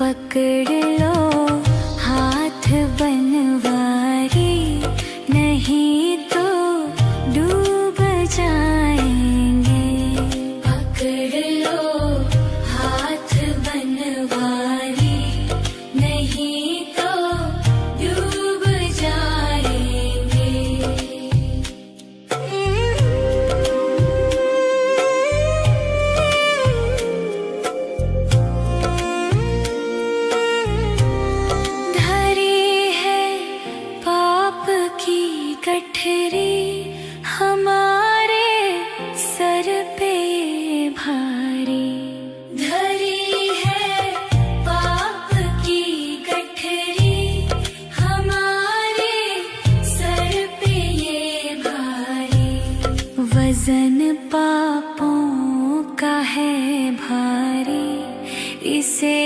पकड़ लो हाथ बनवारी, नहीं तो डूब जाएंगे। पकड़ लो हाथ बनवारी, नहीं तो डूब जाएंगे। गठरी हमारे सर पे भारी, धरी है पाप की गठरी हमारे सर पे ये भारी। वजन पापों का है भारी, इसे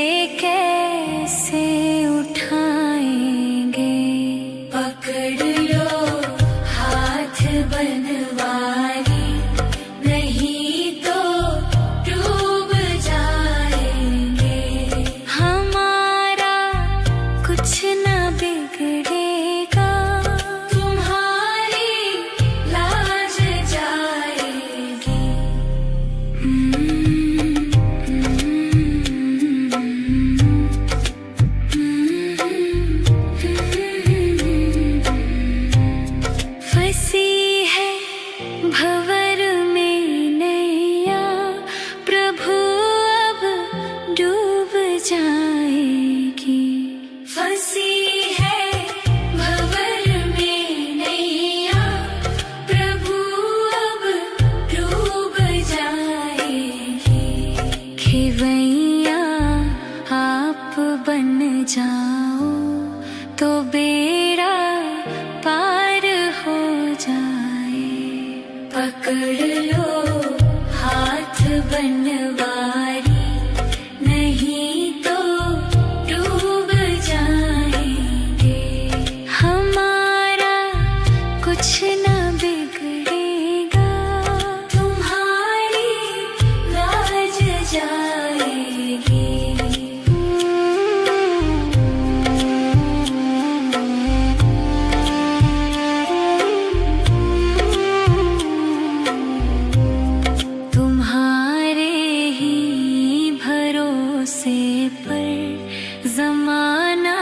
कैसे उठाएंगे। पकड़ लो बनवारी, नहीं तो डूब जाएंगे। हमारा कुछ न बिगड़ेगा, तुम्हारी लाज जाएगी। फंसी भंवर में नैया, प्रभु अब डूब जाएगी। फंसी है भंवर में नैया, प्रभु अब डूब जाएगी। खेवैया आप बन जाओ तो बेड़ा पार हो जाए। पकड़ लो हाथ बनवारी, नहीं तो डूब जाएंगे। हमारा कुछ न बिगड़ेगा, तुम्हारी लाज जाएगी। पर जमाना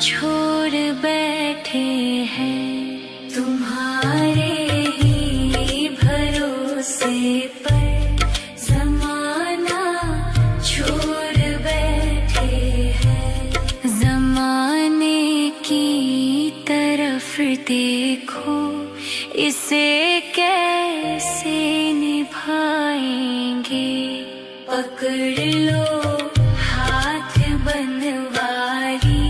छोड़ बैठे हैं, तुम्हारे ही भरोसे पर जमाना छोड़ बैठे हैं। जमाने की तरफ देखो, इसे कैसे निभाएंगे। पकड़ लो हाथ बनवारी,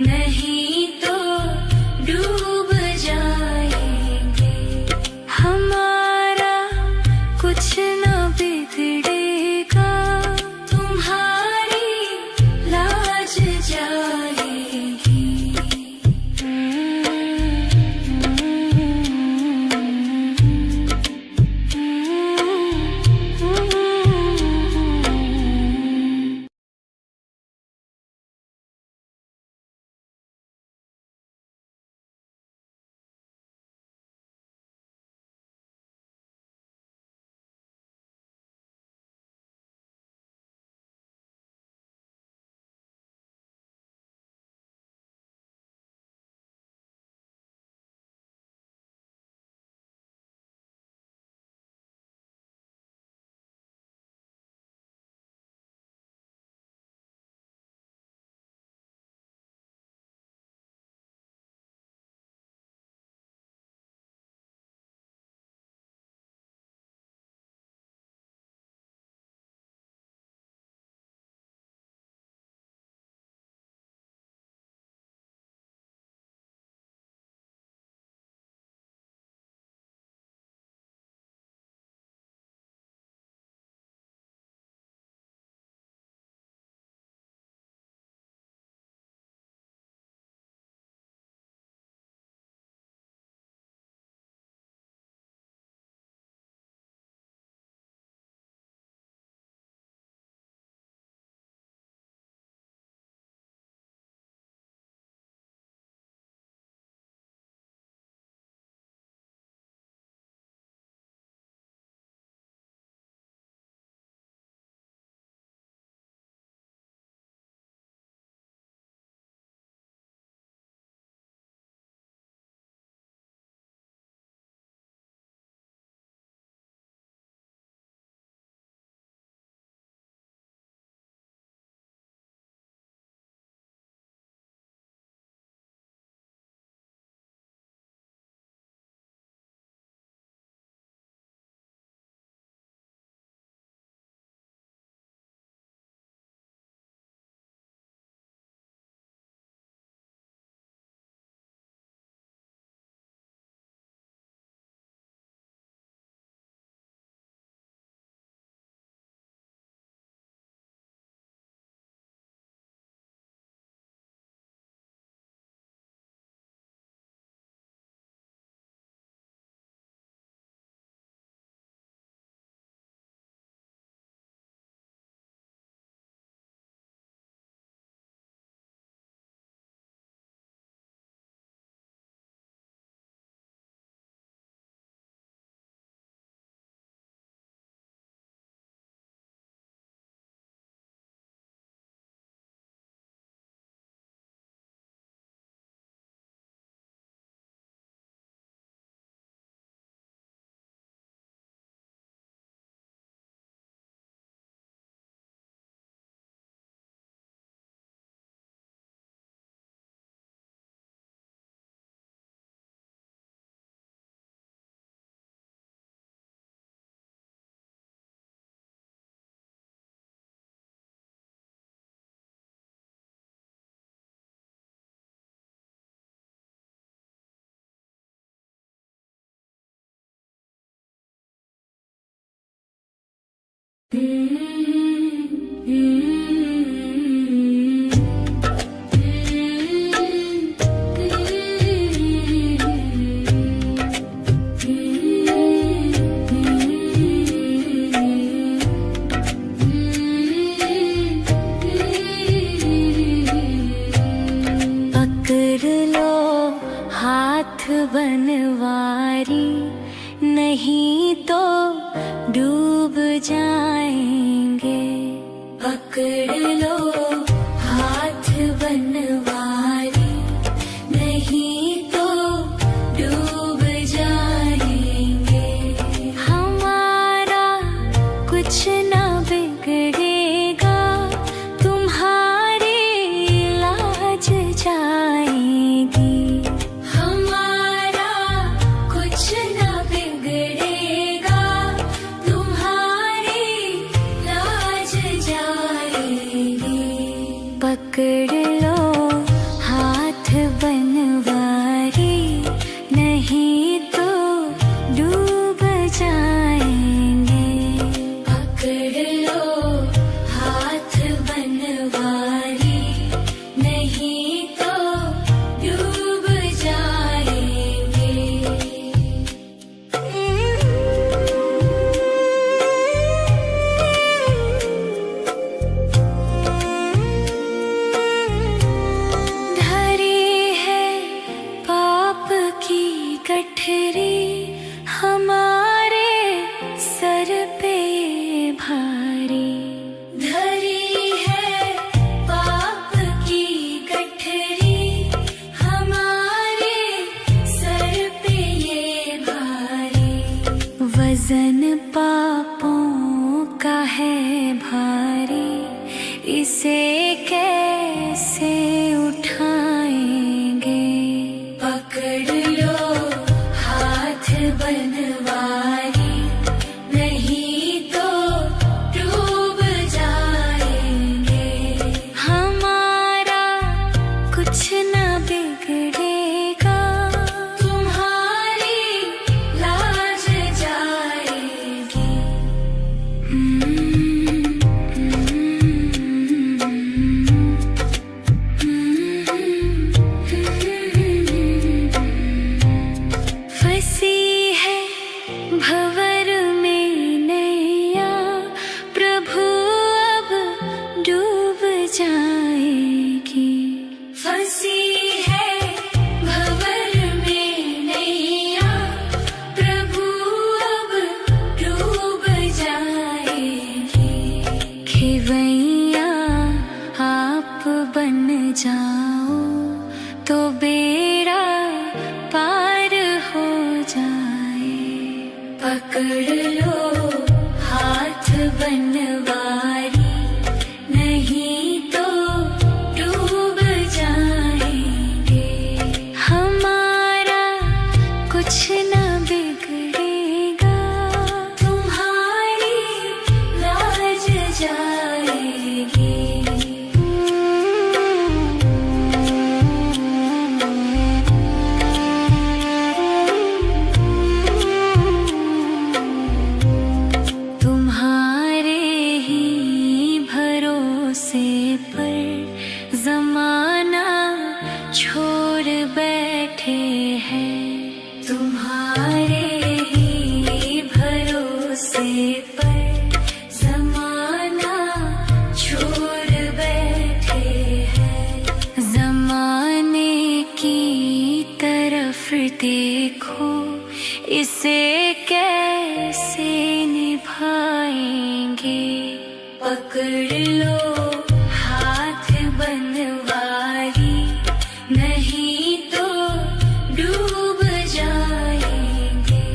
नहीं तो डूब जाएंगे। हमारा कुछ न बिगड़ेगा, तुम्हारी लाज जाएगी। पकड़ लो हाथ बनवारी, नहीं तो डूब जाएंगे। पकड़ लो हाथ बनवारी, नहीं तो डूब जाएंगे। हमारा कुछ ना बिगड़ेगा, तुम्हारी लाज जाएगी। हमारा कुछ ना बिगड़ेगा, तुम्हारी लाज जाएगी। पकड़ लो हाथ बनवारी, नहीं तो डूब जाएंगे। पकड़ लो हाथ बनवारी, नहीं तो डूब जाएंगे। धरी है पाप की गठरी, हमारे सर पे भारी। धरी है पाप की गठरी, हमारे सर पे ये भारी। वजन पापों का है भारी, इसे कैसे उठाएंगे। पकड़ लो हाथ बनवारी, नहीं तो डूब जाएंगे। हमारा कुछ ना बिगड़ेगा, तुम्हारी लाज जाएगी। फंसी है भंवर में नैया, प्रभु अब डूब जाएगी। फंसी है भंवर में नैया, प्रभु अब डूब जाएगी। खेवैया आप बन जाओ, तो बेड़ा पार हो जाए। पकड़ लो हाथ बनवारी, नहीं तो डूब जाएंगे। हमारा कुछ ना बिगड़ेगा, तुम्हारी लाज जाएगी। तुम्हारे ही भरोसे पर जमाना छोड़ बैठे हैं। तुम्हारे ही भरोसे पर जमाना छोड़ बैठे हैं। जमाने की तरफ देखो, इसे कैसे निभाएंगे। पकड़ लो हाथ बनवारी, नहीं तो डूब जाएंगे।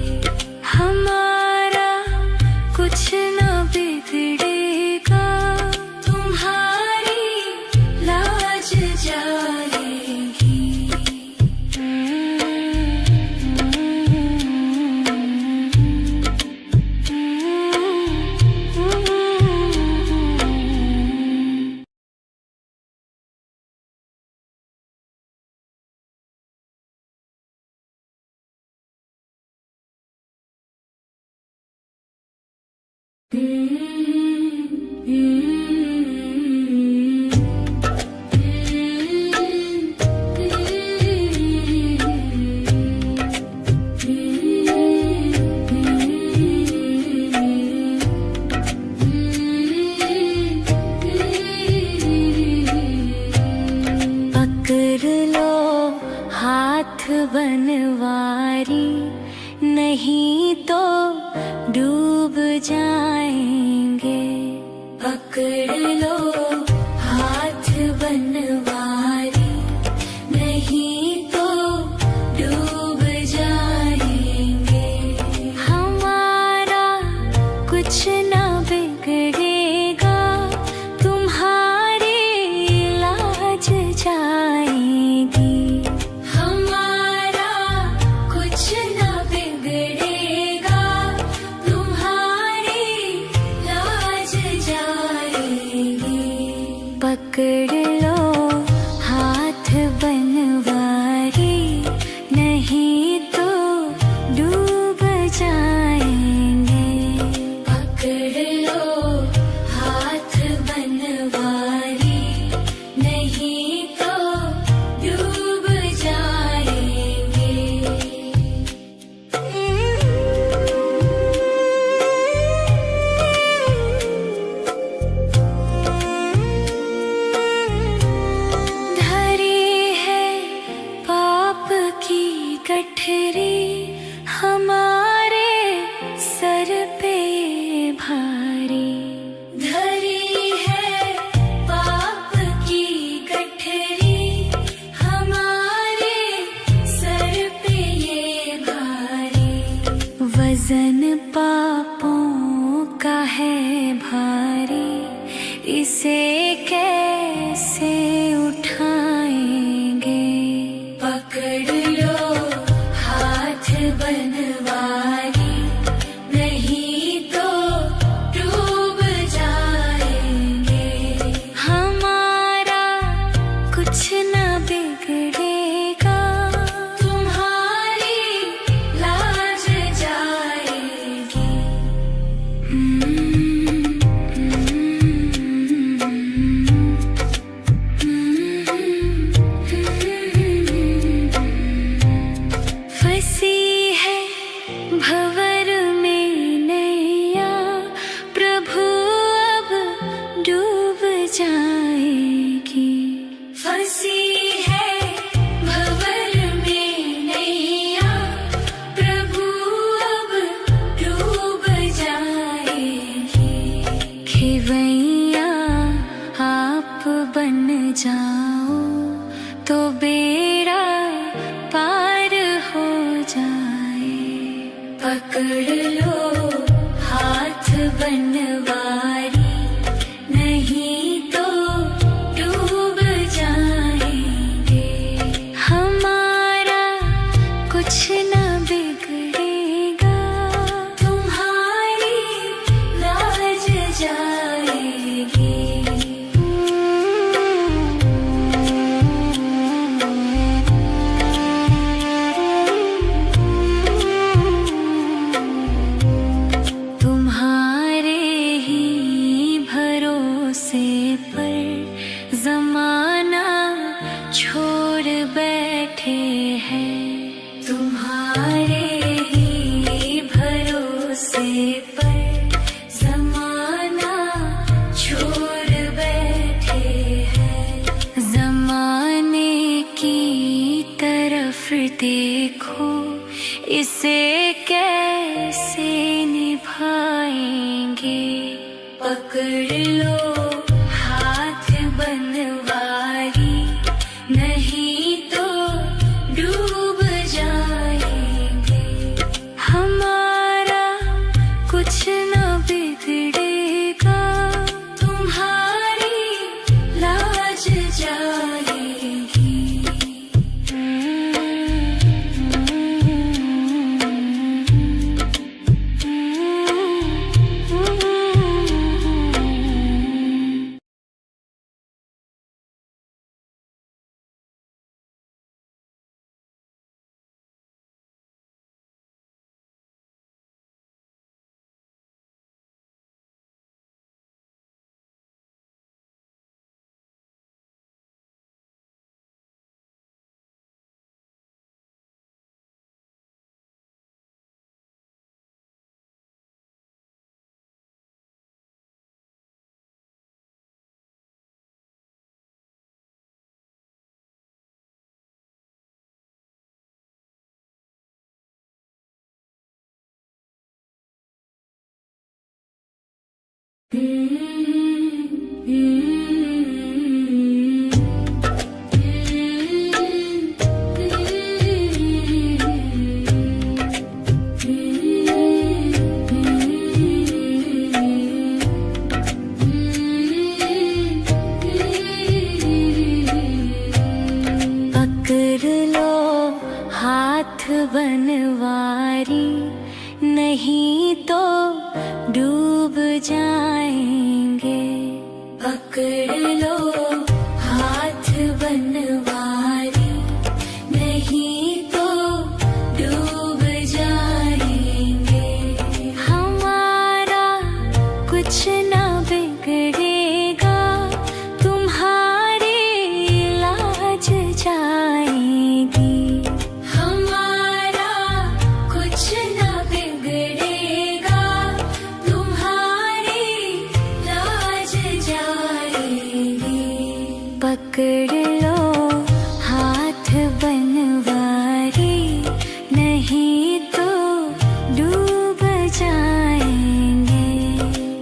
हमारा कुछ ना बिगड़ेगा, तुम्हारी लाज जाएगी। Mm-hmm. बनवारी, नहीं तो डूब जाएंगे। पकड़ लो हाथ बनवारी, नहीं तो डूब जाएंगे। हमारा कुछ ना बिगड़ेगा, तुम्हारी लाज जाएगी। हमारा कुछ ना बिगड़ेगा, तुम्हारी लाज जाएगी। पकड़ लो हाथ बनवारी, नहीं तो डूब जाएंगे। पकड़ लो हाथ बनवारी, नहीं तो डूब जाएंगे। धरी है पाप की गठरी, हमारे सर पे भारी। धरी है पाप की गठरी, हमारे सर पे ये भारी। वजन पापों का है भारी, इसे कैसे उठाएंगे। पकड़ लो हाथ बनवारी, नहीं तो डूब जाएंगे। हमारा कुछ ना बिगड़ेगा, तुम्हारी लाज जाएगी। फंसी है भंवर में नैया, प्रभु अब डूब जाएगी। फंसी है भंवर में नैया, प्रभु अब डूब जाएगी। खेवैया आप बन जाओ, तो बेड़ा पार हो जाए। पकड़ लो हाथ बनवारी, नहीं तो डूब जाएंगे। हमारा कुछ ना बिगड़ेगा, तुम्हारी लाज जाएगी। तुम्हारे ही भरोसे पर जमाना छोड़ बैठे हैं। तुम्हारे ही भरोसे पर जमाना छोड़ बैठे हैं। जमाने की तरफ देखो, इसे कैसे निभाएंगे। पकड़ लो हाथ बनवारी, नहीं तो डूब जाएंगे। हमारा कुछ ना बिगड़ेगा, तुम्हारी लाज जाएगी। पकड़ लो हाथ बनवारी, नहीं तो डूब जाएंगे। पकड़ लो हाथ बनवारी, नहीं तो डूब जाएंगे। हमारा कुछ ना बिगड़ेगा, तुम्हारी लाज जाएगी। हमारा कुछ ना बिगड़ेगा, तुम्हारी लाज जाएगी। पकड़ लो हाथ बनवारी, नहीं तो डूब जाएंगे।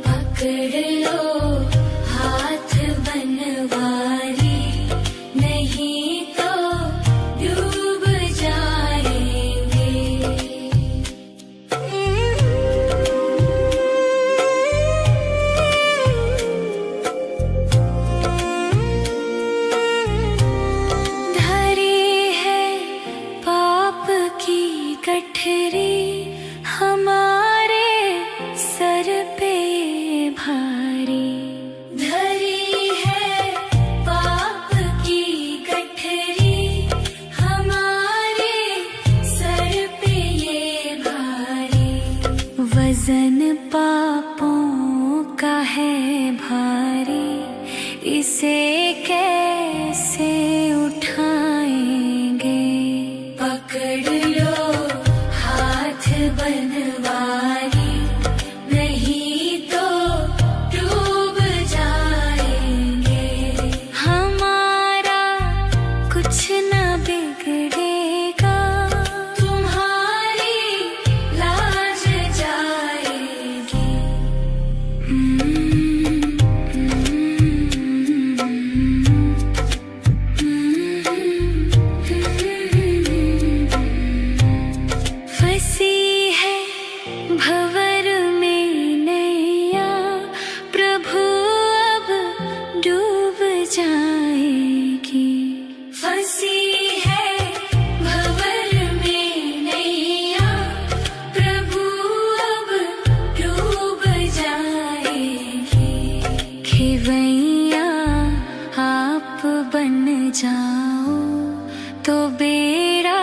पकड़ लो हाथ बनवारी, नहीं तो डूब जाएंगे। धरी है पाप की गठरी, हमारे सर पे भारी। धरी है पाप की गठरी, हमारे सर पे ये भारी। वजन पापों का है भारी, इसे कैसे उठाएंगे। पकड़ लो हाथ बनवारी, नहीं तो डूब जाएंगे। हमारा कुछ ना बिगड़ेगा, तुम्हारी लाज जाएगी। फंसी है भंवर में नैया, प्रभु अब डूब जाएगी। फंसी है भंवर में नैया, प्रभु अब डूब जाएगी। खेवैया आप बन जाओ, तो बेड़ा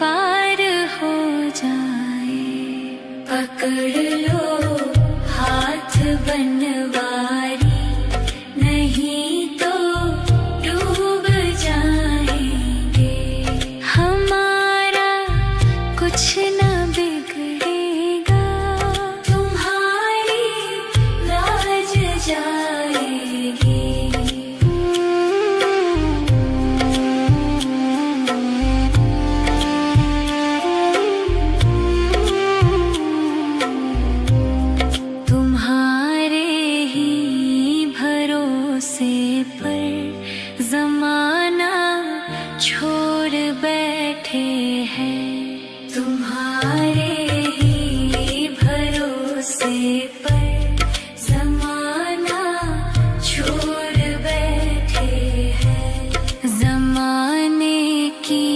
पार हो जाए। पकड़ लो हाथ बनवारी, नहीं तो डूब जाएंगे। हमारा कुछ ना बिगड़ेगा, तुम्हारी लाज जाएगी। तुम्हारे ही भरोसे पर जमाना छोड़ बैठे हैं। तुम्हारे ही भरोसे पर जमाना छोड़ बैठे हैं। जमाने की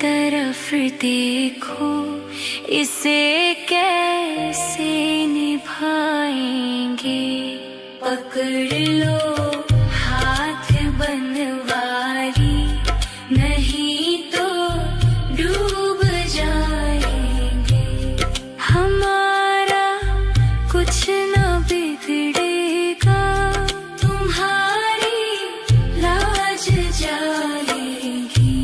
तरफ देखो, इसे कैसे निभाएंगे। पकड़ लो हाथ बनवारी, नहीं तो डूब जाएंगे। हमारा कुछ ना बिगड़ेगा, तुम्हारी लाज जाएगी।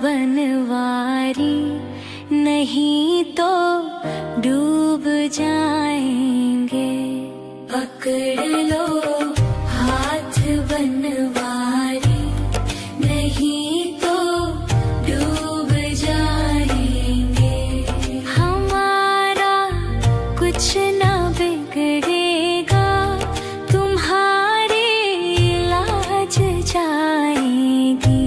बनवारी, नहीं तो डूब जाएंगे। पकड़ लो हाथ बनवारी, नहीं तो डूब जाएंगे। हमारा कुछ ना बिगड़ेगा, तुम्हारी लाज जाएगी।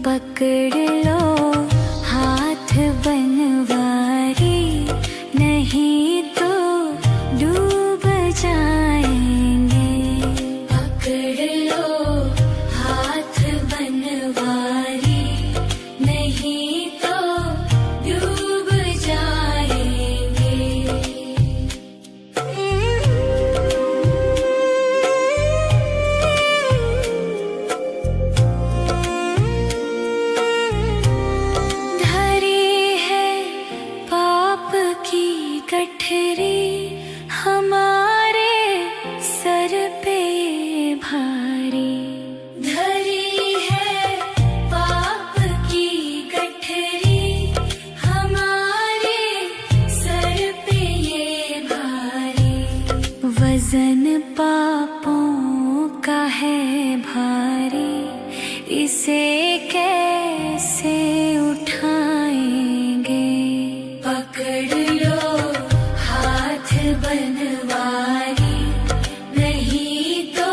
पकड़ लो हाथ बनवारी, नहीं तो डूब जाएंगे। पकड़ लो हाथ बनवारी, नहीं तो डूब जाएंगे। गठरी हमारे सर पे भारी, धरी है पाप की गठरी हमारे सर पे ये भारी। वजन पापों का है भारी, इसे कैसे उठाएंगे। पकड़ लो बनवारी, नहीं तो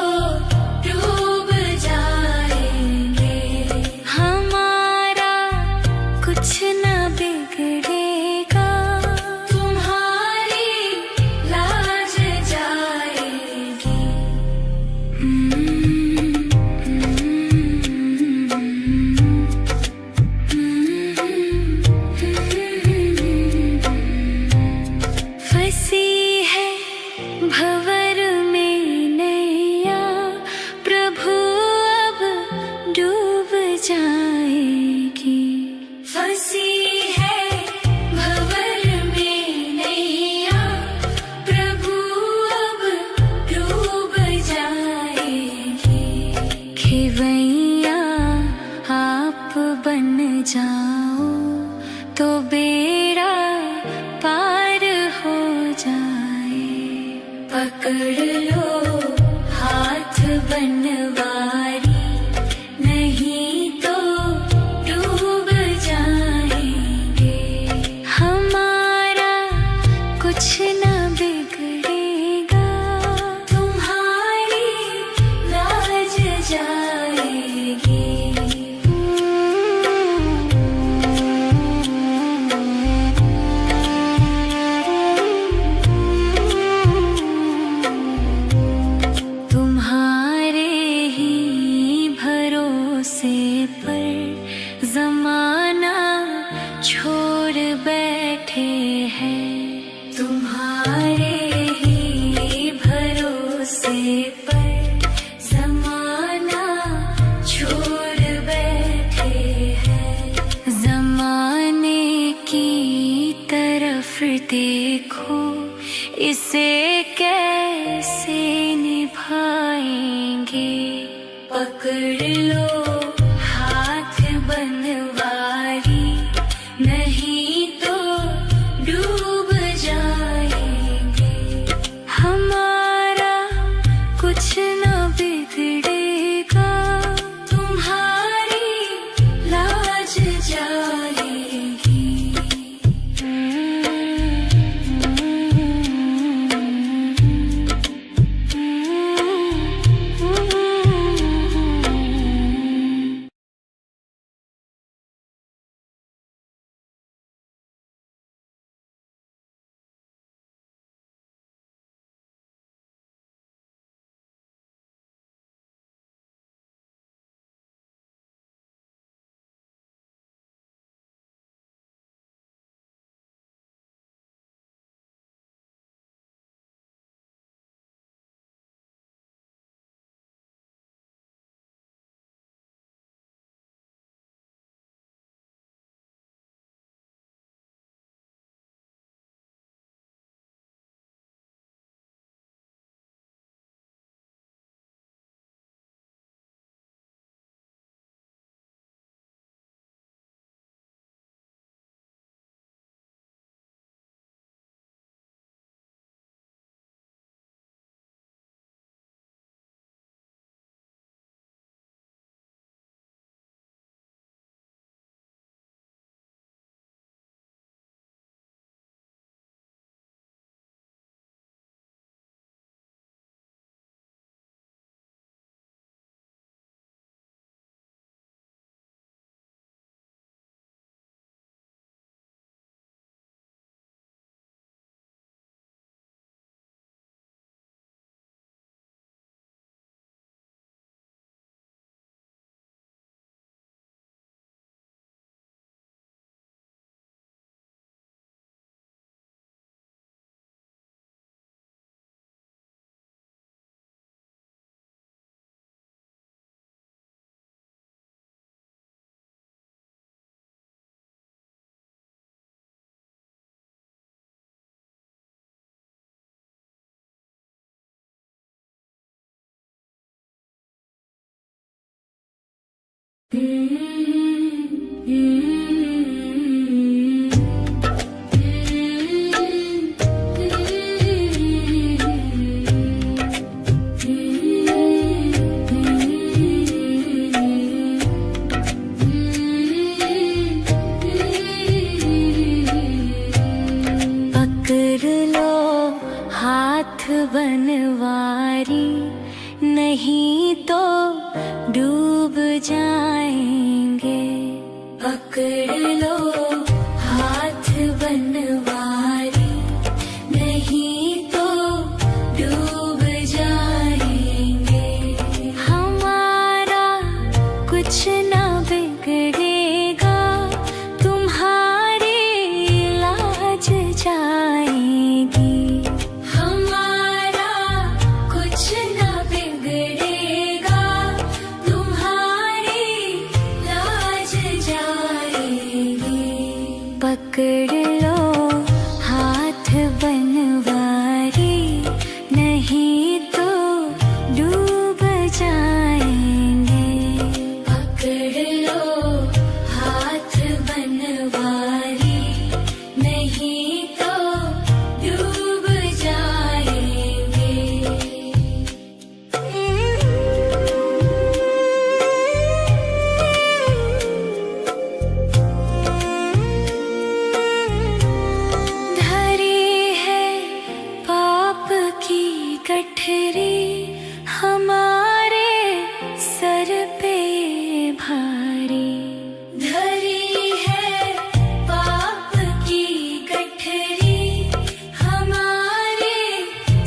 डूब जाएंगे। हमारा कुछ ना बिगड़ेगा, तुम्हारी लाज जाएगी। फंसी भंवर में नैया, प्रभु अब डूब जाएगी। फंसी है भंवर में नैया, प्रभु अब डूब जाएगी। खेवैया आप बन जाओ तो बेड़ा पार हो जाए। पकड़ लो हाथ बनवारी, नहीं तो डूब जाएंगे। हमारा कुछ ना बिगड़ेगा, तुम्हारी लाज जाएगी। पर जमाना छोड़ बैठे हैं, तुम्हारे ही भरोसे पर जमाना छोड़ बैठे हैं। जमाने की तरफ देखो, इसे कैसे निभाएंगे। पकड़ लो हाथ बनवारी, नहीं तो डूब जाएंगे। हमारा कुछ ना बिगड़ेगा, तुम्हारी लाज जाएगी। पकड़ लो हाथ बनवारी, नहीं तो डूब जाएंगे। पकड़ लो हाथ बनवारी, नहीं तो डूब जाएंगे। हमारा कुछ ना बिगड़ेगा, तुम्हारी लाज जाएगी। हमारा कुछ ना बिगड़ेगा, तुम्हारी लाज जाएगी। पकड़ लो हाथ बनवारी, नहीं तो डूब जाएंगे। पकड़ लो हाथ बनवारी, नहीं तो डूब जाएंगे। धरी है पाप की गठरी, हमारे सर पे भारी। धरी है पाप की गठरी, हमारे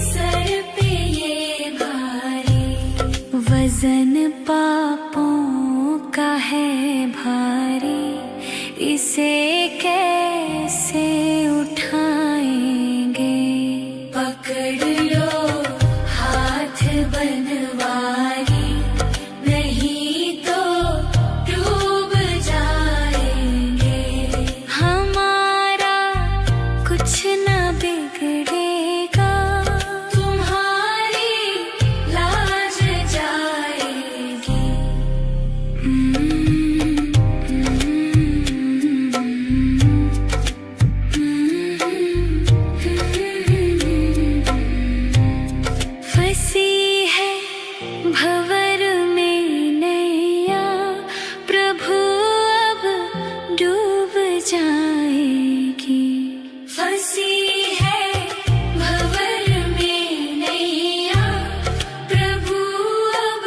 सर पे ये भारी। वजन पापों का है भारी, इसे कैसे उठाएंगे। पकड़ लो हाथ बनवारी, नहीं तो डूब जाएंगे। हमारा कुछ ना बिगड़ेगा, तुम्हारी लाज जाएगी। फंसी है भंवर में नैया, प्रभु अब डूब जाएगी। फंसी है भंवर में नैया, प्रभु अब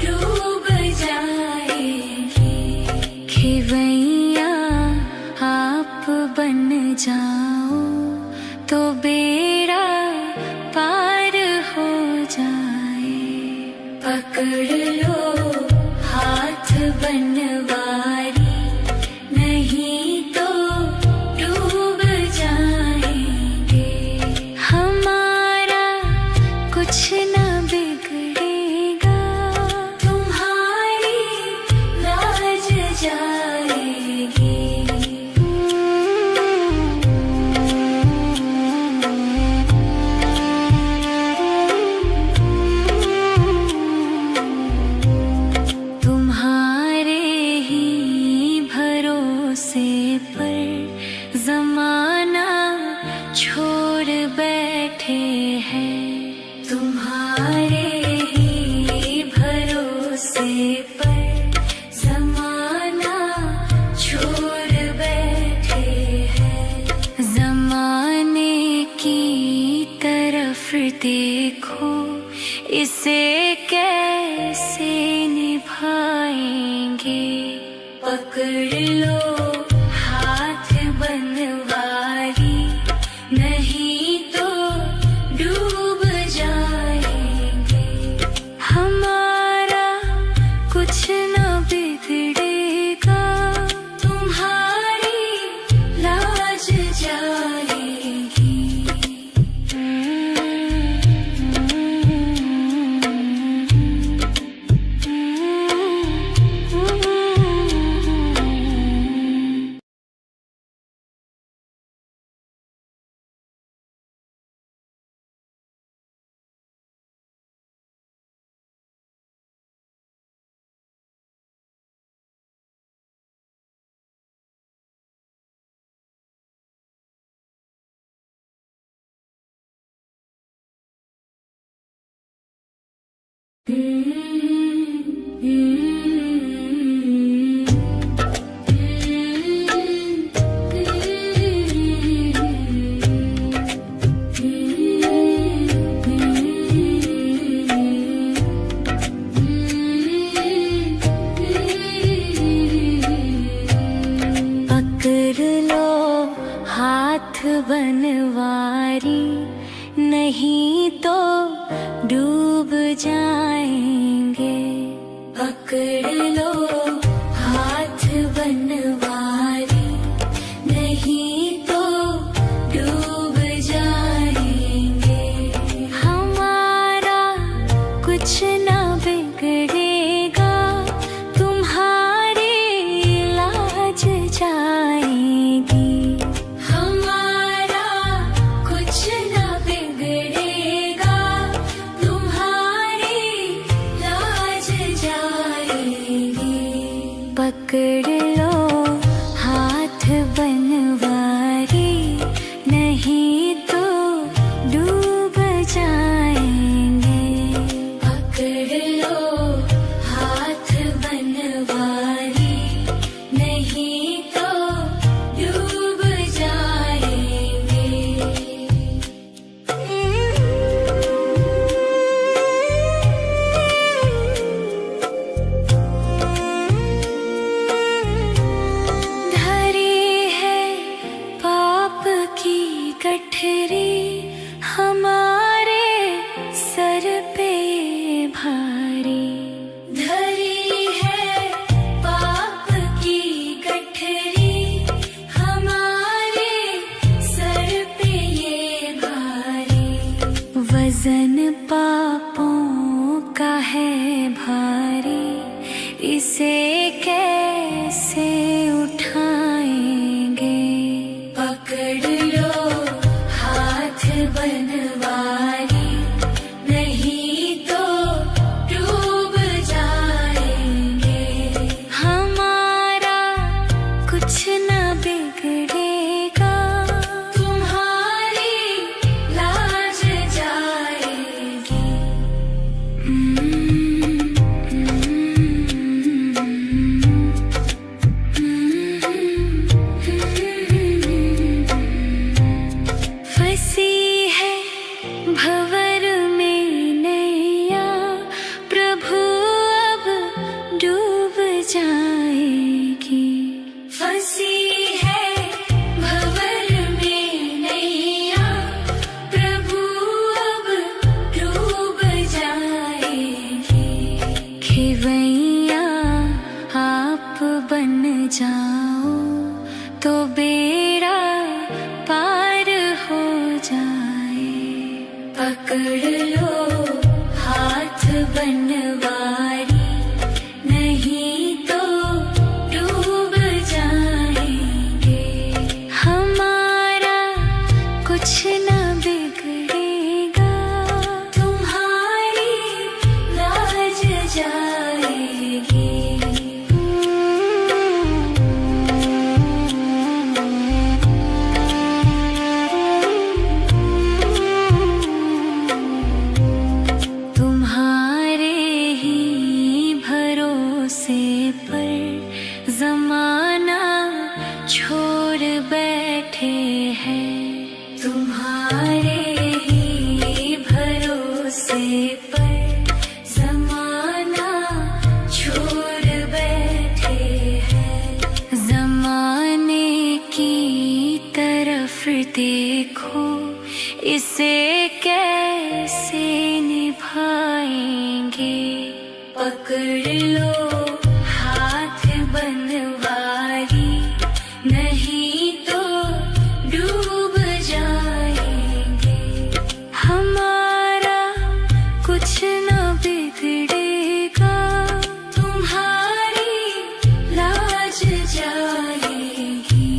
डूब जाएगी। खेवैया आप बन जाओ, तो बेड़ा पार हो जाए। पकड़ लो हाथ बनवारी, नहीं तो डूब जाएंगे। हमारा कुछ ना बिगड़ेगा, तुम्हारी लाज जाएगी। तुम्हारे ही भरोसे पर जमाना छोड़ बैठे हैं। तुम्हारे ही भरोसे पर जमाना छोड़ बैठे हैं। जमाने की तरफ देखो, इसे कैसे निभाएंगे। पकड़ लो हाथ बनवारी, नहीं तो डूब जाएंगे। हमारा कुछ ना बिगड़ेगा, तुम्हारी लाज जाएगी। पकड़ लो हाथ बनवारी, नहीं तो डूब जाएंगे। पकड़ लो हाथ बनवारी, नहीं तो डूब जाएंगे। हमारा कुछ ना बिगड़ेगा, तुम्हारी लाज जाएगी। हमारा कुछ ना बिगड़ेगा, तुम्हारी लाज जाएगी। पकड़ लो हाथ बनवारी, नहीं तो डूब जाएंगे। पकड़ लो हाथ बनवारी, नहीं तो डूब जाएंगे। धरी है पाप की गठरी, हमारे सर पे भारी। धरी है पाप की गठरी, हमारे सर पे ये भारी। वजन पापों का है भारी, इसे कैसे उठाएंगे। पकड़ लो हाथ बनवारी, नहीं तो डूब जाएंगे। हमारा कुछ ना बिगड़ेगा, तुम्हारी लाज जाएगी। फंसी है भंवर में नैया, प्रभु अब डूब जाएगी। फंसी है भंवर में नैया, प्रभु अब डूब जाएगी। खेवैया आप बन जाओ, तो बेड़ा पार हो जाए। पकड़ लो हाथ बनवारी, नहीं तो डूब जाएंगे। हमारा कुछ ना बिगड़ेगा, तुम्हारी लाज जाएगी। तुम्हारे ही भरोसे पर जमाना छोड़ बैठे हैं। तुम्हारे ही भरोसे पर जमाना छोड़ बैठे हैं। जमाने की तरफ देखो, इसे कैसे निभाएंगे। पकड़ लो हाथ बनवारी, नहीं तो डूब जाएंगे। हमारा कुछ ना बिगड़ेगा, तुम्हारी लाज जाएगी।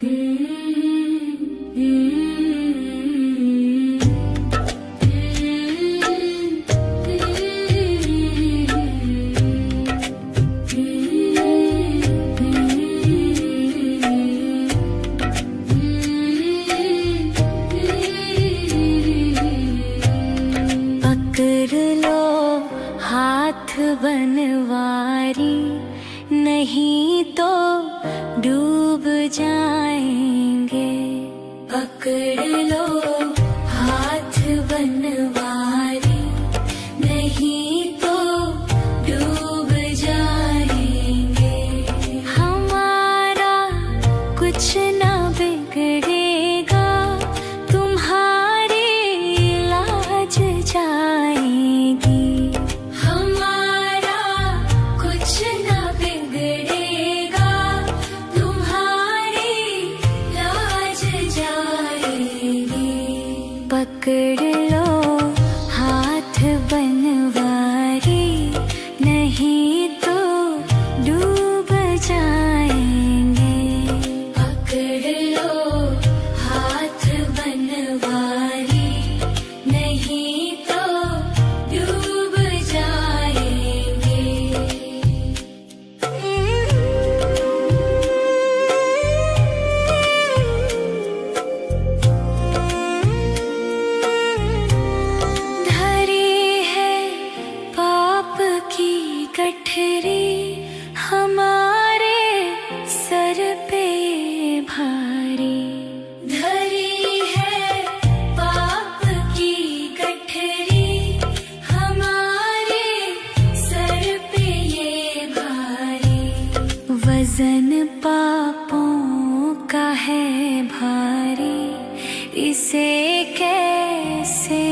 पकड़ लो हाथ बनवारी, नहीं तो डूब जाएंगे। पकड़ लो हाथ बनवारी, नहीं तो डूब जाएंगे। हमारा कुछ ना बिगड़ेगा, तुम्हारी लाज जाएगी। हमारा कुछ ना बिगड़ेगा, तुम्हारी लाज जाएगी। पकड़ लो हाथ बनवारी, नहीं तो डूब जाएंगे। पकड़ लो हाथ बनवारी, नहीं तो डूब जाएंगे। धरी है पाप की गठरी, हमारे सर पे भारी। धरी है पाप की गठरी, हमारे सर पे ये भारी। वजन पापों का है भारी, इसे कैसे